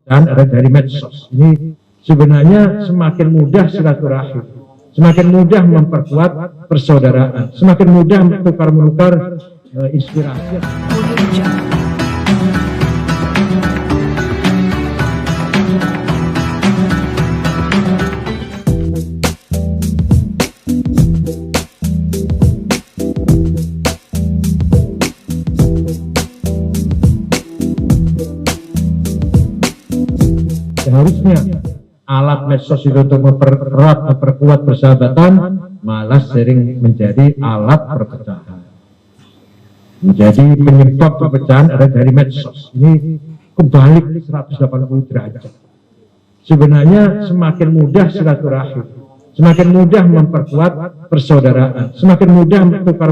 dan ada dari medsos. Ini sebenarnya semakin mudah silaturahim, semakin mudah memperkuat persaudaraan, semakin mudah menukar inspirasi. Harusnya alat medsos itu untuk memperkuat persahabatan malah sering menjadi alat perpecahan, menjadi penyebab perpecahan ada dari medsos. Ini kebalik 180 derajat. Sebenarnya semakin mudah silaturahim, semakin mudah memperkuat persaudaraan, semakin mudah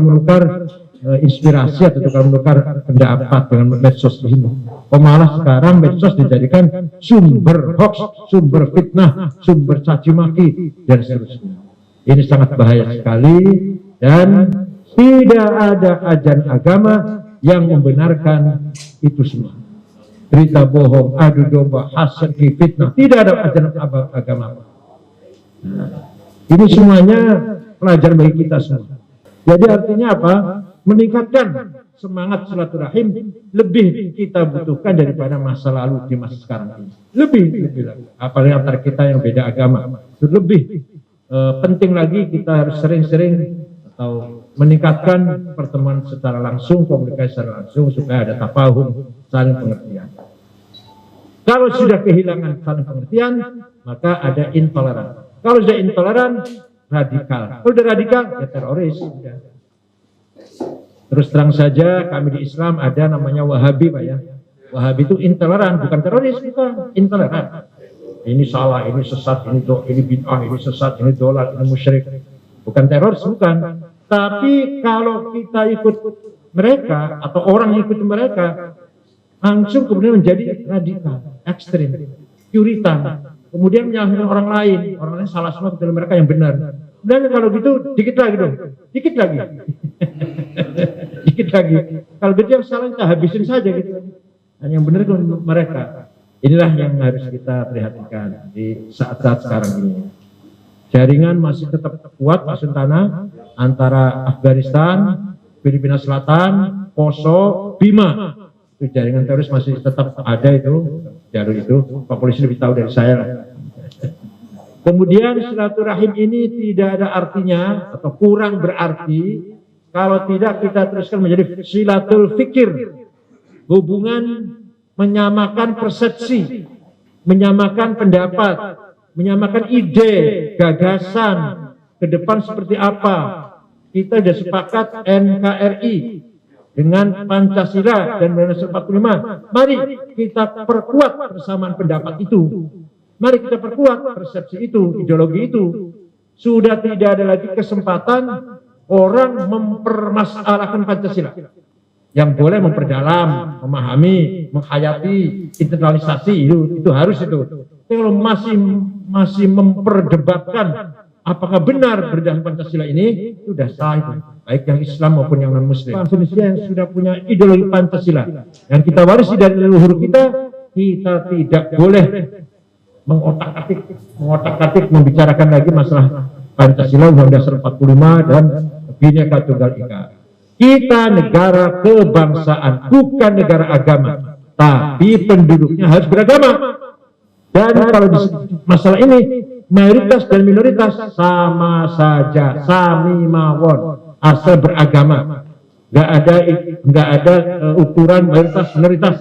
menukar inspirasi atau menukar pendapat dengan medsos ini. Malah sekarang medsos dijadikan sumber hoax, sumber fitnah, sumber caci maki dan seterusnya. Ini sangat bahaya sekali dan tidak ada ajaran agama yang membenarkan itu semua. Berita bohong, adu domba, hasad, fitnah, tidak ada ajaran agama. Nah, ini semuanya pelajaran bagi kita semua. Jadi artinya apa? Meningkatkan semangat silaturahim lebih kita butuhkan daripada masa lalu di masa sekarang ini. Lebih lagi. Apalagi antara kita yang beda agama. Lebih penting lagi kita harus sering-sering atau meningkatkan pertemuan secara langsung, komunikasi secara langsung supaya ada tafahum, saling pengertian. Kalau sudah kehilangan saling pengertian, maka ada intoleran. Kalau sudah intoleran, radikal. Kalau sudah radikal, ya teroris. Ya. Terus terang saja kami di Islam ada namanya Wahabi, Pak ya. Wahabi itu intoleran, bukan teroris, bukan intoleran. Ini salah, ini sesat, ini bid'ah, ini sesat, ini dolal, ini musyrik. Bukan teroris, bukan. Tapi kalau kita ikut mereka atau orang yang ikut mereka, langsung kemudian menjadi radikal, ekstrim, puritan. Kemudian menyalahkan orang lain salah semua kecuali mereka yang benar. Dan kalau gitu dikit lagi dong, dikit lagi. Dikit lagi. Kalau gitu yang salah kita habisin saja gitu. Dan yang benar itu mereka. Inilah yang harus kita perhatikan di saat-saat sekarang ini. Jaringan masih tetap kuat Pak Suntana antara Afghanistan, Filipina Selatan, Poso, Bima. Itu jaringan teroris masih tetap ada itu, jalur itu. Pak Polisi lebih tahu dari saya lah. Kemudian silaturahim ini tidak ada artinya atau kurang berarti kalau tidak kita teruskan menjadi silatul fikir, hubungan menyamakan persepsi, menyamakan pendapat, menyamakan ide, gagasan ke depan seperti apa. Kita sudah sepakat NKRI dengan Pancasila dan Undang-Undang 45. Mari kita perkuat persamaan pendapat itu. Mari kita perkuat persepsi itu, ideologi itu. Sudah tidak ada lagi kesempatan orang mempermasalahkan Pancasila. Yang boleh memperdalam, memahami, menghayati, internalisasi itu harus itu. Kalau masih memperdebatkan apakah benar berdasarkan Pancasila ini, sudah salah itu. Baik yang Islam maupun yang non-Muslim. Indonesia yang sudah punya ideologi Pancasila yang kita warisi dari leluhur kita tidak boleh mengotak-atik membicarakan lagi masalah Pancasila, Undang-Undang 45 dan Bhinneka Tunggal Ika. Kita negara kebangsaan, bukan negara agama, tapi penduduknya harus beragama. Dan kalau di masalah ini mayoritas dan minoritas sama saja, sami mawon, asal beragama. Nggak ada ukuran mayoritas minoritas.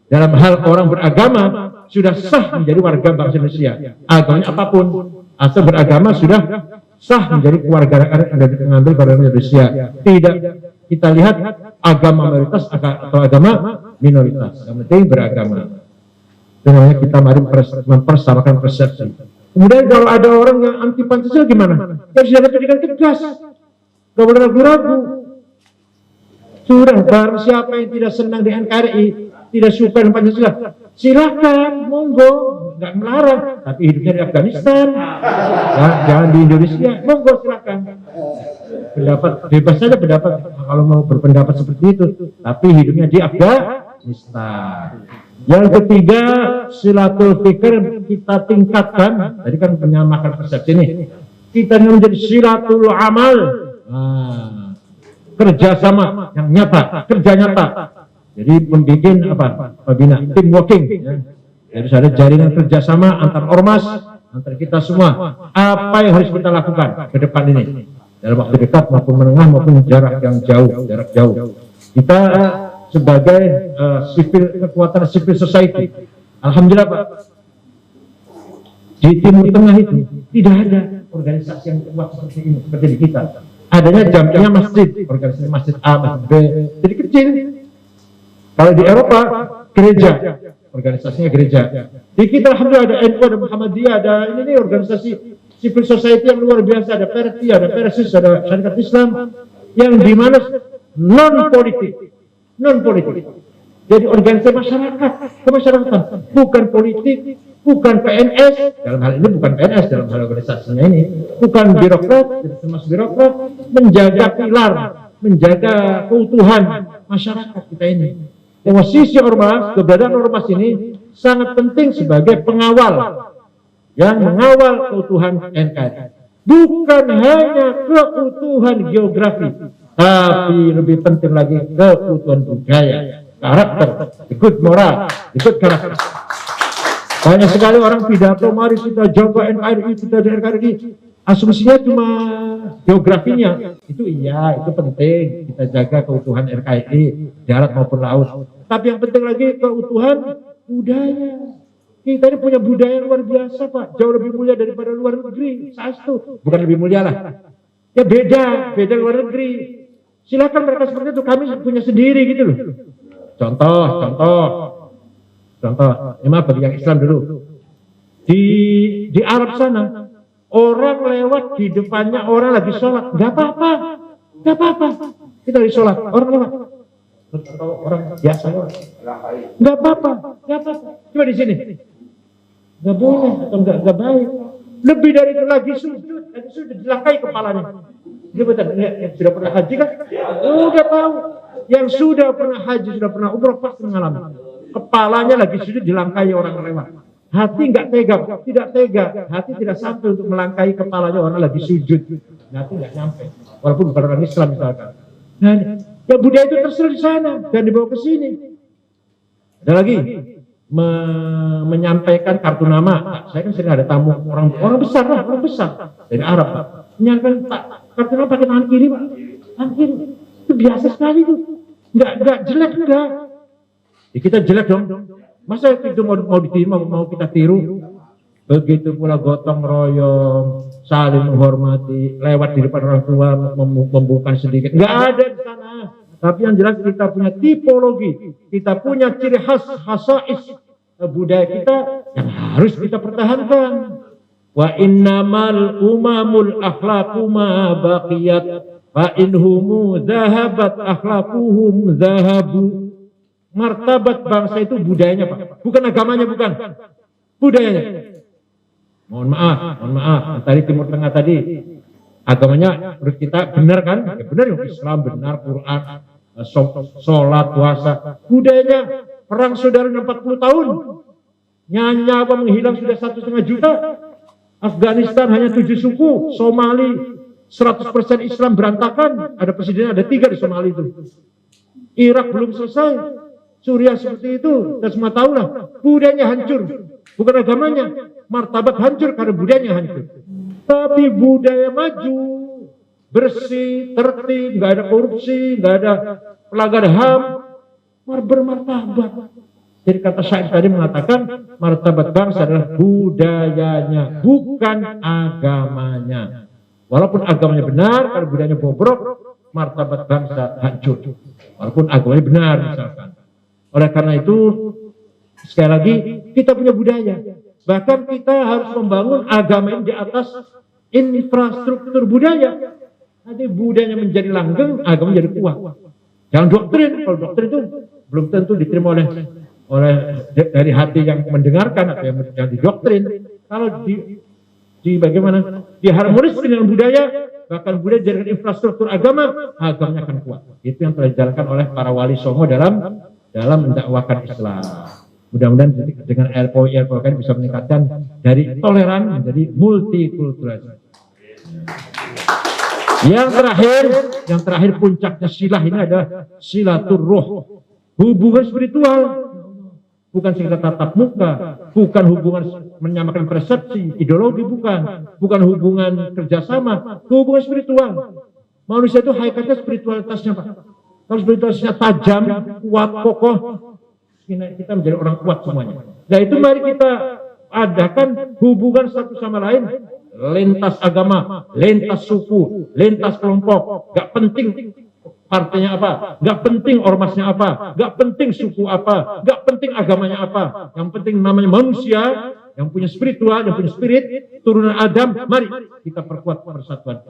Dalam hal orang beragama sudah sah menjadi warga bangsa Indonesia. Agamanya apapun, asal beragama sudah sah menjadi kewarganegaraan yang mengambil warga Indonesia. Tidak kita lihat agama mayoritas atau agama minoritas. Yang penting beragama. Dengan kita mari mempersamakan persepsi. Kemudian kalau ada orang yang anti Pancasila gimana? Ya harus ada pendidikan tegas. Gak boleh ragu-ragu. Sudah, barang siapa yang tidak senang di NKRI, tidak suka dengan Pancasila, silakan, monggo, nggak melarang. Tapi hidupnya di Afghanistan, jangan di Indonesia, monggo silakan. Pendapat bebas saja pendapat kalau mau berpendapat seperti itu. Tapi hidupnya di Afghanistan. Yang ketiga, silatul fikr kita tingkatkan. Tadi kan menyamakan persepsi ini. Kita menjadi silatul amal. Kerjasama yang nyata, kerja nyata. Jadi membuat apa? Pembina, team working. Ya. Jadi ada jaringan kerjasama antar ormas, antar kita semua. Apa yang harus kita lakukan ke depan ini? Dalam waktu dekat maupun menengah maupun jarak yang jauh, jarak jauh. Kita sebagai kekuatan civil society, alhamdulillah Pak, di Timur Tengah itu tidak ada organisasi yang kuat seperti ini, seperti di kita. Adanya jamiah masjid, organisasi masjid A, masjid B, jadi kecil. Kalau di Eropa, gereja, organisasinya gereja. Di kita alhamdulillah ada NU, ada Muhammadiyah, ada ini organisasi civil society yang luar biasa, ada Perti, ada Persis, ada Syarikat Islam, yang dimana non politik. Jadi organisasi masyarakat, kemasyarakatan, bukan politik, bukan PNS, dalam hal ini bukan PNS dalam hal organisasinya ini, bukan birokrat, termasuk birokrat, menjaga pilar, menjaga keutuhan masyarakat kita ini. Posisi ormas, keberadaan ormas ini sangat penting sebagai pengawal yang mengawal keutuhan NKRI. Bukan hanya keutuhan geografi, tapi lebih penting lagi keutuhan budaya, karakter, ikut moral, ikut karakter. Banyak sekali orang pidato, mari kita jaga NKRI, kita dari NKRI. Asumsinya cuma geografinya. Itu iya, itu penting. Kita jaga keutuhan NKRI, darat maupun laut. Tapi yang penting lagi keutuhan budaya. Kita ini punya budaya luar biasa Pak. Jauh lebih mulia daripada luar negeri. Sastu. Bukan lebih mulia lah. Ya beda luar negeri. Silakan mereka seperti itu, kami punya sendiri gitu loh. Contoh. Emang bagi yang Islam dulu. Di Arab sana, orang lewat di depannya orang lagi sholat, nggak apa-apa. Kita lagi sholat, orang lewat. Atau orang biasa, nggak apa-apa. Coba di sini, nggak boleh atau nggak baik. Lebih dari itu lagi sujud dilangkai kepalanya. Dia betul, yang sudah pernah haji kan? Udah tahu. Yang sudah pernah haji, sudah pernah umroh pasti mengalami. Kepalanya lagi sujud dilangkai orang lewat. Hati nggak tega, tidak tega. Hati tidak sampai untuk melangkai kepalanya orang lagi sujud. Hati nggak nyampe. Walaupun bukan orang Islam misalkan. Nah, ya budaya itu terserah di sana dan dibawa ke sini. Ada lagi menyampaikan kartu nama. Saya kan sering ada tamu orang besar dari Arab Pak. Menyampaikan Pak, kartu nama pakai tangan kiri Pak. Tangan kiri itu biasa sekali itu. Nggak jelek enggak. Ya, kita jelek dong. Masa itu mau diterima, mau kita tiru? Begitu pula gotong royong, saling menghormati, lewat di depan orang tua, membuka sedikit. Nggak ada di sana. Tapi yang jelas kita punya tipologi, kita punya ciri khas, khasais budaya kita yang harus kita pertahankan. Wa innamal umamul akhlaqu ma baqiyat fa inhumu zahabat akhlaquhum zahabu. Martabat bangsa itu budayanya Pak, bukan agamanya, bukan budayanya. Mohon maaf, tadi Timur Tengah tadi agamanya menurut kita benar kan? Ya benar, yang Islam benar, Quran, sholat, puasa. Budayanya perang saudara 40 tahun, nyawa menghilang sudah 1,5 juta. Afghanistan hanya 7 suku, Somali 100% Islam berantakan. Ada presiden, ada 3 di Somali itu. Irak belum selesai. Suriah seperti itu, dan semua tahu lah, budayanya hancur, bukan agamanya, martabat hancur karena budayanya hancur. Tapi budaya maju, bersih, tertib, nggak ada korupsi, nggak ada pelanggaran HAM, bermartabat. Jadi kata syair tadi mengatakan, martabat bangsa adalah budayanya, bukan agamanya. Walaupun agamanya benar, kalau budayanya bobrok, martabat bangsa hancur. Walaupun agamanya benar misalkan. Oleh karena itu, sekali lagi, kita punya budaya. Bahkan kita harus membangun agama ini di atas infrastruktur budaya. Nanti budayanya menjadi langgeng, agama menjadi kuat. Jangan doktrin. Kalau doktrin itu belum tentu diterima oleh dari hati yang mendengarkan atau yang didoktrin. Kalau di bagaimana? Diharmoniskan dengan budaya, bahkan budaya jadi infrastruktur agama, agamanya akan kuat. Itu yang telah dijalankan oleh para wali songo dalam mendakwakan Islam. Mudah-mudahan dengan LPOI kan bisa meningkatkan dari toleran menjadi multikultural. Yang terakhir puncaknya silah ini adalah silaturruh, hubungan spiritual, bukan sekedar tatap muka, bukan hubungan menyamakan persepsi, ideologi, bukan hubungan kerjasama, hubungan spiritual. Manusia itu hakikatnya spiritualitasnya, Pak. Kalau spiritualitasnya tajam, kuat, kokoh, kita menjadi orang kuat semuanya. Nah itu mari kita adakan hubungan satu sama lain, lintas agama, lintas suku, lintas kelompok, gak penting partainya apa, gak penting ormasnya apa, gak penting suku apa, gak penting agamanya apa, yang penting namanya manusia, yang punya spiritual, yang punya spirit, turunan Adam, mari kita perkuat persatuan.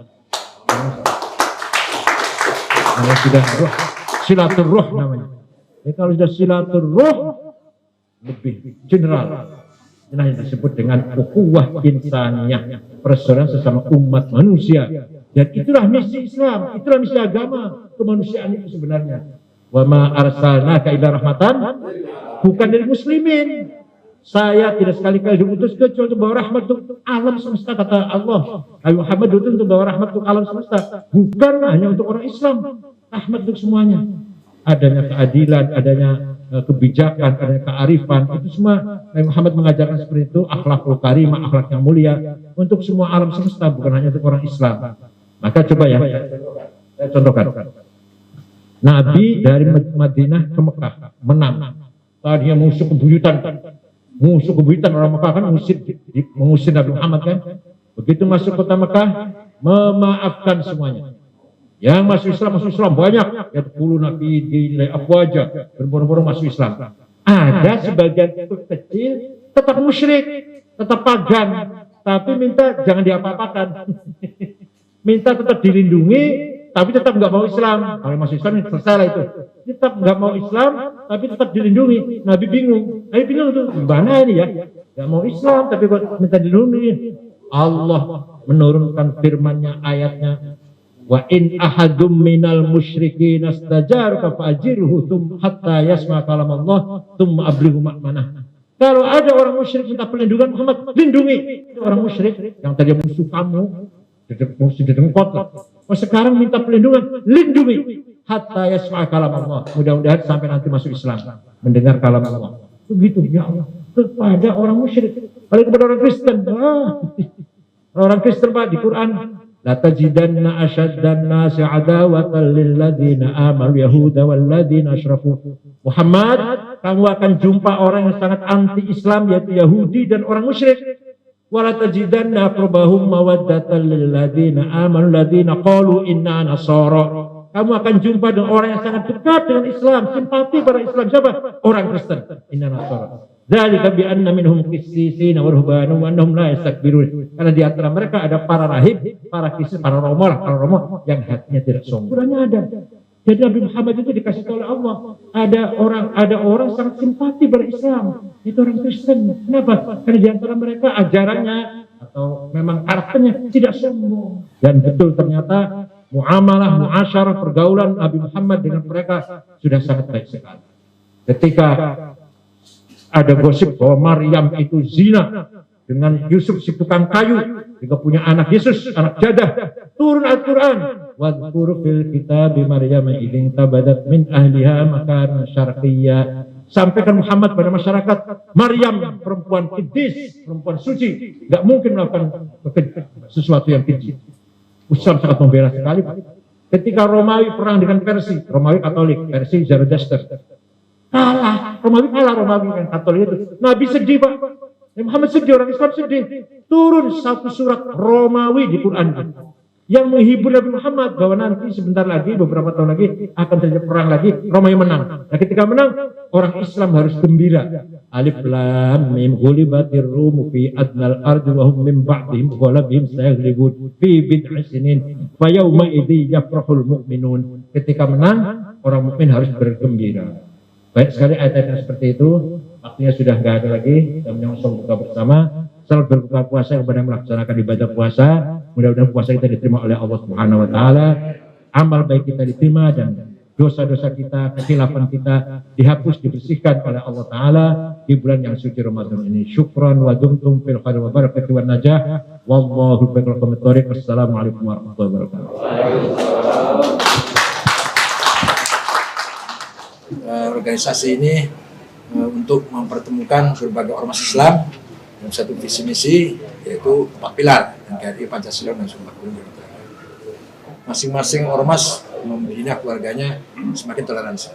Kalau sudah roh, silaturruh namanya. Kalau sudah silaturruh lebih general, ini yang disebut dengan ukhuwah insaniyah, persaudaraan sesama umat manusia. Dan itulah misi Islam, itulah misi agama, kemanusiaan itu sebenarnya. Wa ma arsalnaka illa rahmatan, bukan dari muslimin. Saya tidak sekali-kali diutus kecuali untuk bawa rahmat untuk alam semesta, kata Allah. Muhammad diutus untuk bawa rahmat untuk alam semesta, bukan hanya untuk orang Islam, rahmat untuk semuanya. Adanya keadilan, adanya kebijakan, adanya kearifan, itu semua Muhammad mengajarkan seperti itu, akhlakul karimah, akhlak yang mulia untuk semua alam semesta, bukan hanya untuk orang Islam. Maka coba ya, saya contohkan. Nabi dari Madinah ke Mekah menang. Tadinya musuh kebuyutan orang Mekah kan mengusir Nabi Muhammad kan. Begitu masuk kota Mekah, memaafkan semuanya. Yang masuk Islam banyak. Ya 10 Nabi dinilai afwaja, berboro-boro masuk Islam. Ada sebagian kecil tetap musyrik, tetap pagan, tapi minta jangan diapa-apakan. Minta tetap dilindungi, tapi tetap nggak mau Islam. Kalau masuk Islam selesai lah itu. Tetap nggak mau Islam, tapi tetap dilindungi. Nabi bingung tuh, gimana ini ya? Nggak mau Islam, tapi kok minta dilindungi. Allah menurunkan firman-Nya, ayatnya. Wa in ahadum minal musyrikin astajaraka fa'ajirhu hatta yasma kalam Allah thumma abrighu ma'manah. Kalau ada orang musyrik minta perlindungan, Muhammad lindungi. Itu orang musyrik yang tadi musuh kamu, musuh di dengkot. Sekarang minta perlindungan, lindungi hatta yasma kalam Allah. Mudah-mudahan sampai nanti masuk Islam, mendengar kalam Allah. Begitu ya Allah. Kepada orang musyrik, paling kepada orang Kristen. Orang Kristen Pak di Quran, la tajidanna asyaddan nasi adawatan lil ladzina amanu yahuda wal ladzina asyraku. Muhammad, kamu akan jumpa orang yang sangat anti Islam, yaitu Yahudi dan orang musyrik. Wala tajidanna aqrabahum mawaddatan lil ladzina amanu ladzina qalu inna nasara. Kamu akan jumpa dengan orang yang sangat dekat dengan Islam, simpati pada Islam. Siapa? Orang Kristen. Inna nasara. Dzalika bi anna minhum qissisina wa ruhbana wa annahum la yastakbirun. Karena di antara mereka ada para rahib, para qissis, para romo yang hatinya tidak sombong. Ada. Jadi Nabi Muhammad itu dikasih oleh Allah. Ada orang sangat simpati pada Islam. Itu orang Kristen. Kenapa? Karena di antara mereka ajarannya atau memang karakternya tidak sombong. Dan betul ternyata muamalah, muasyarah, pergaulan Nabi Muhammad dengan mereka sudah sangat baik sekali. Ketika ada gosip bahwa Maryam itu zina dengan Yusuf si tukang kayu, juga punya anak Yesus, anak jadah, turun Al-Quran. Wadhkur fil kitabi Maryam idzin tabadat min ahliha makan syarqiyya. Sampaikan Muhammad pada masyarakat, Maryam perempuan kudus, perempuan suci, nggak mungkin melakukan sesuatu yang keji. Islam sangat membela sekali. Ketika Romawi perang dengan Persia, Romawi Katolik, Persia Zoroaster, Romawi kan Katolik itu. Nabi sedih Pak. Muhammad sedih, orang Islam sedih. Turun satu surat Romawi di Quran yang menghibur Nabi Muhammad bahwa nanti sebentar lagi, beberapa tahun lagi akan terjadi perang lagi, Romawi menang. Nah ketika menang, orang Islam harus gembira. Alif lam mim ghulibatir rum fi adnal ardi wa hum min ba'dihim ghalabihim sayaghlibun fi bid'i sinin fa yawma idzi yafrahul mu'minun. Ketika menang, orang mukmin harus bergembira. Baik sekali ayat-ayat seperti itu. Waktunya sudah nggak ada lagi. Kita menyongsong buka bersama. Selamat berbuka puasa kepada melaksanakan ibadah puasa. Mudah-mudahan puasa kita diterima oleh Allah Subhanahu Wa Taala. Amal baik kita diterima dan dosa-dosa kita, kehilafan kita dihapus, dibersihkan oleh Allah Ta'ala di bulan yang suci Ramadan ini. Syukran wa dumtum fil khair wa barakatuh wa najah. Wallahu biqaumin thoriq. Assalamualaikum warahmatullahi wabarakatuh. Organisasi ini untuk mempertemukan berbagai ormas Islam dalam satu visi misi, yaitu 4 pilar NKRI, Pancasila, dan Sumpah Pemuda. Masing-masing ormas membina keluarganya semakin toleransi.